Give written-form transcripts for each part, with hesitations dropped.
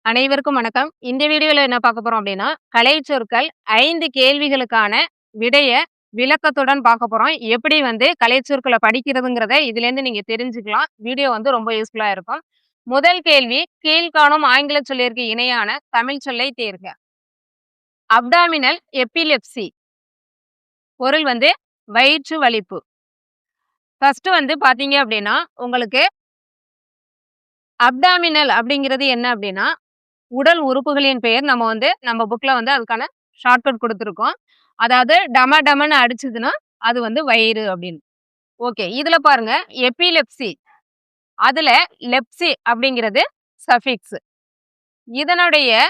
அனைவருக்கும் வணக்கம். இந்த வீடியோல என்ன பார்க்க போறோம் அப்படின்னா, கலைச்சொற்கள் 5 கேள்விகளுக்கான விடைய விளக்கத்துடன் பார்க்க போறோம். எப்படி கலைச்சொற்கள படிக்கிறதுங்கிறத இதுலேருந்து நீங்க தெரிஞ்சுக்கலாம். வீடியோ ரொம்ப யூஸ்ஃபுல்லா இருக்கும். முதல் கேள்வி, கீழ்காணும் ஆங்கில சொல்லிற்கு இணையான தமிழ் சொல்லை தேர்க. அப்டாமினல் எபிலெப்சி பொருள் வயிற்று வலிப்பு. ஃபர்ஸ்ட் பார்த்தீங்க அப்படின்னா, உங்களுக்கு அப்டாமினல் அப்படிங்கிறது என்ன அப்படின்னா, உடல் உறுப்புகளின் பெயர். நம்ம புக்ல அதுக்கான ஷார்ட்கட் குடுத்துருக்கோம். அதாவது டம டமன்னு அடிச்சதுன்னா, அது வயிறு அப்படின்னு. ஓகே. இதுல பாருங்க எபிலெப்சி. அதுல லெப்சி அப்படிங்கிறது சஃபிக்ஸ். இதனுடைய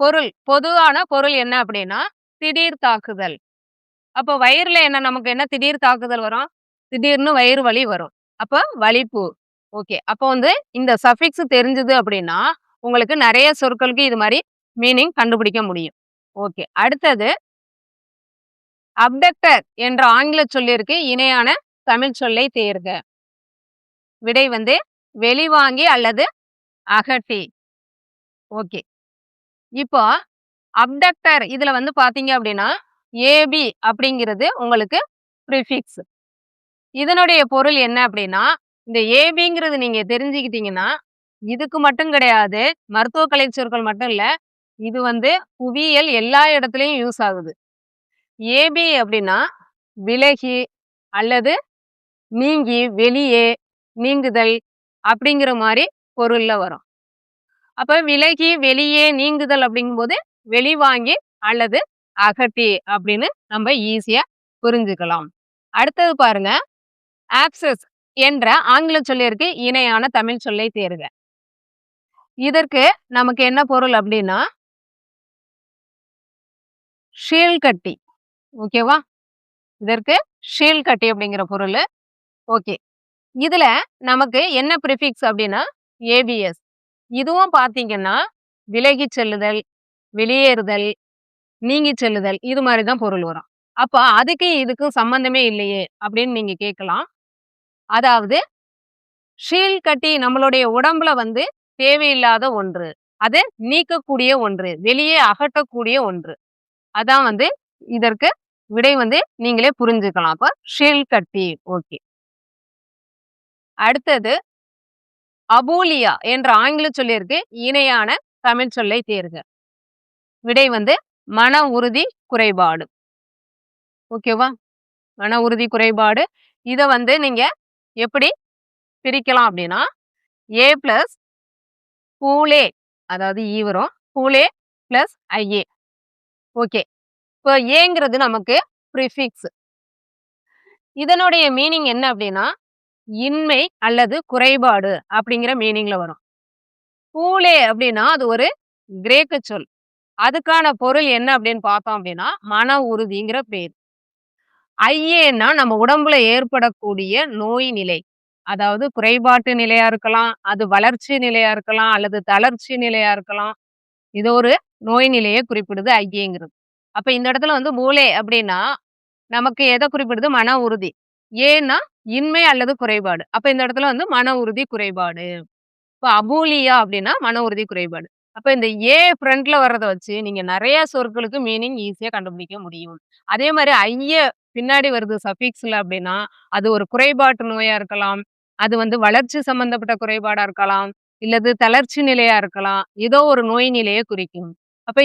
பொருள், பொதுவான பொருள் என்ன அப்படின்னா, திடீர் தாக்குதல். அப்போ வயிறுல நமக்கு என்ன திடீர் தாக்குதல் வரும்? திடீர்னு வயிறு வலி வரும். அப்ப வலிப்பு. ஓகே. அப்போ இந்த சஃபிக்ஸ் தெரிஞ்சது அப்படின்னா, உங்களுக்கு நிறைய சொற்களுக்கு இது மாதிரி மீனிங் கண்டுபிடிக்க முடியும். ஓகே. அடுத்தது, அப்டக்டர் என்ற ஆங்கில சொல்லிற்கு இணையான தமிழ் சொல்லை தேர்க. விடை வெளிவாங்கி அல்லது அகட்டி. ஓகே. இப்போ அப்டக்டர் இதுல பாத்தீங்க அப்படின்னா, ஏபி அப்படிங்கிறது உங்களுக்கு ப்ரிஃபிக்ஸ். இதனுடைய பொருள் என்ன அப்படின்னா, இந்த ஏபிங்கிறது நீங்க தெரிஞ்சுக்கிட்டீங்கன்னா, இதுக்கு மட்டும் கிடையாது, மருத்துவ கலைச்சொற்கள் மட்டும் இல்ல, இது புவியியல் எல்லா இடத்துலயும் யூஸ் ஆகுது. ஏபி அப்படின்னா விலகி அல்லது நீங்கி, வெளியே, நீங்குதல் அப்படிங்கிற மாதிரி பொருள்ல வரும். அப்ப விலகி, வெளியே, நீங்குதல் அப்படிங்கும்போது வெளிவாங்கி அல்லது அகட்டி அப்படின்னு நம்ம ஈஸியா புரிஞ்சுக்கலாம். அடுத்தது பாருங்க, ஆப்சஸ் என்ற ஆங்கில சொல்லிற்கு இணையான தமிழ் சொல்லை தேர்க. இதற்கு நமக்கு என்ன பொருள் அப்படின்னா, ஷீல் கட்டி. ஓகேவா? இதற்கு ஷீல் கட்டி அப்படிங்கிற பொருள். ஓகே. இதுல நமக்கு என்ன ப்ரிஃபிக்ஸ் அப்படின்னா ஏபிஎஸ். இதுவும் பாத்தீங்கன்னா விலகி செல்லுதல், வெளியேறுதல், நீங்கி செல்லுதல், இது மாதிரிதான் பொருள் வரும். அப்ப அதுக்கு இதுக்கும் சம்பந்தமே இல்லையே அப்படின்னு நீங்க கேட்கலாம். அதாவது ஷீல் கட்டி நம்மளுடைய உடம்புல தேவையில்லாத ஒன்று, அது நீக்கக்கூடிய ஒன்று, வெளியே அகற்றக்கூடிய ஒன்று. அதான் இதற்கு விடை நீங்களே புரிஞ்சுக்கலாம். அப்ப ஷீல் கட்டி. ஓகே. அடுத்தது, அபூலியா என்ற ஆங்கில சொல்லிற்கு இணையான தமிழ் சொல்லை தேர்க. விடை மன உறுதி குறைபாடு. ஓகேவா? மன உறுதி குறைபாடு. இத நீங்க எப்படி பிரிக்கலாம் அப்படின்னா, ஏ பிளஸ் பூலே, அதாவது ஈ வரும், பூலே பிளஸ் ஐஏ. ஓகே. இப்போ ஏங்கிறது நமக்கு ப்ரிஃபிக்ஸ். இதனுடைய மீனிங் என்ன அப்படின்னா, இன்மை அல்லது குறைபாடு அப்படிங்கிற மீனிங்ல வரும். பூலே அப்படின்னா அது ஒரு கிரேக்க சொல். அதுக்கான பொருள் என்ன அப்படின்னு பார்த்தோம் அப்படின்னா, மன உறுதிங்கிற பேர். ஐஏன்னா நம்ம உடம்புல ஏற்படக்கூடிய நோய் நிலை. அதாவது குறைபாட்டு நிலையா இருக்கலாம், அது வளர்ச்சி நிலையா இருக்கலாம், அல்லது தளர்ச்சி நிலையா இருக்கலாம். இது ஒரு நோய் நிலையை குறிப்பிடுது ஐஏங்கிறது. அப்ப இந்த இடத்துல மூளை அப்படின்னா நமக்கு எதை குறிப்பிடுது? மன உறுதி. ஏன்னா இன்மை அல்லது குறைபாடு. அப்ப இந்த இடத்துல மன உறுதி குறைபாடு. இப்ப அபூலியா அப்படின்னா மன உறுதி குறைபாடு. அப்ப இந்த ஏ ஃப்ரண்ட்ல வர்றத வச்சு நீங்க நிறைய சொற்களுக்கு மீனிங் ஈஸியா கண்டுபிடிக்க முடியும். அதே மாதிரி ஐய பின்னாடி வருது சஃபிக்ஸ்ல அப்படின்னா, அது ஒரு குறைபாட்டு நோயா இருக்கலாம், அது வளர்ச்சி சம்பந்தப்பட்ட குறைபாடா இருக்கலாம், இல்லது தளர்ச்சி நிலையா இருக்கலாம், ஏதோ ஒரு நோய் நிலையை குறிக்கும். அப்ப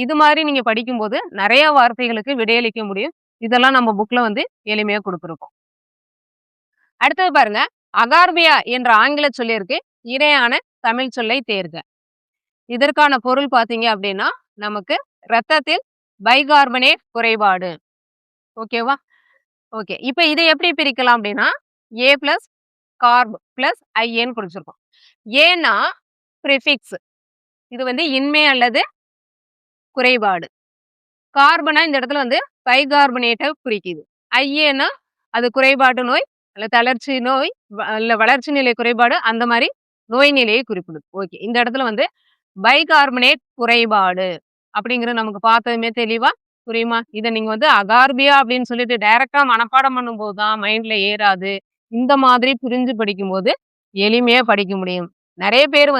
இது மாதிரி நீங்க படிக்கும்போது நிறைய வார்த்தைகளுக்கு விடையளிக்க முடியும். இதெல்லாம் நம்ம புக்ல எளிமையா கொடுத்துருக்கோம். அடுத்தது பாருங்க, அகார்பியா என்ற ஆங்கில சொல்லிற்கு இணையான தமிழ் சொல்லை தேர்க. இதற்கான பொருள் பாத்தீங்க அப்படின்னா, நமக்கு இரத்தத்தில் பைகார்பனேட் குறைபாடு. ஓகேவா? ஓகே. இப்ப இதை எப்படி பிரிக்கலாம் அப்படின்னா, ஏ பிளஸ் கார்ப் பிளஸ் ஐஏன்னு குறிச்சிருக்கோம். ஏன்னா ப்ரிஃபிக்ஸ், இது இன்மை அல்லது குறைபாடு. கார்பனா இந்த இடத்துல பைகார்பனேட்டை குறிக்குது. ஐஏன்னா அது குறைபாட்டு நோய், அல்ல தளர்ச்சி நோய், இல்ல வளர்ச்சி நிலை குறைபாடு, அந்த மாதிரி நோய் நிலையை குறிப்பிடுது. ஓகே. இந்த இடத்துல பைகார்பனேட் குறைபாடு அப்படிங்கிறது நமக்கு பார்த்ததுமே தெளிவா புரியுமா? இதை நீங்க அகார்பியா அப்படின்னு சொல்லிட்டு டைரக்டா மனப்பாடம் பண்ணும்போது தான் மைண்ட்ல ஏறாது. இந்த மாதிரி புரிஞ்சு படிக்கும்போது எளிமையா படிக்க முடியும். நிறைய பேர்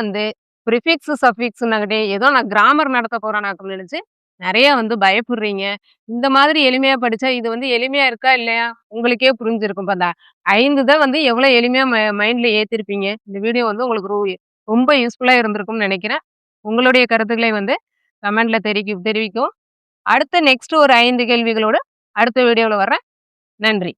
ப்ரிஃபிக்ஸ், சஃபிக்ஸ்னாகட்டி ஏதோ நான் கிராமர் நடத்த போறேனாக்கும்னு நெனச்சு, நெறைய வந்து பயப்படுறீங்க. இந்த மாதிரி எளிமையா படிச்சா, இது வந்து எளிமையா இருக்கா? இல்லையா? உங்களுக்கே புரிஞ்சிருக்கும். இப்ப அந்த 5 இத வந்து எவ்வளோ எளிமையா மைண்ட்ல ஏத்திருப்பீங்க. இந்த வீடியோ வந்து உங்களுக்கு ரொம்ப யூஸ்ஃபுல்லா இருந்திருக்கும்னு நெனைக்கிறேன். உங்களுடைய கருத்துக்களை வந்து கமெண்ட்ல தெரிவிக்கவும். அடுத்த நெக்ஸ்ட் ஒரு 5 கேள்விகளோட அடுத்த வீடியோல வர்றேன். நன்றி.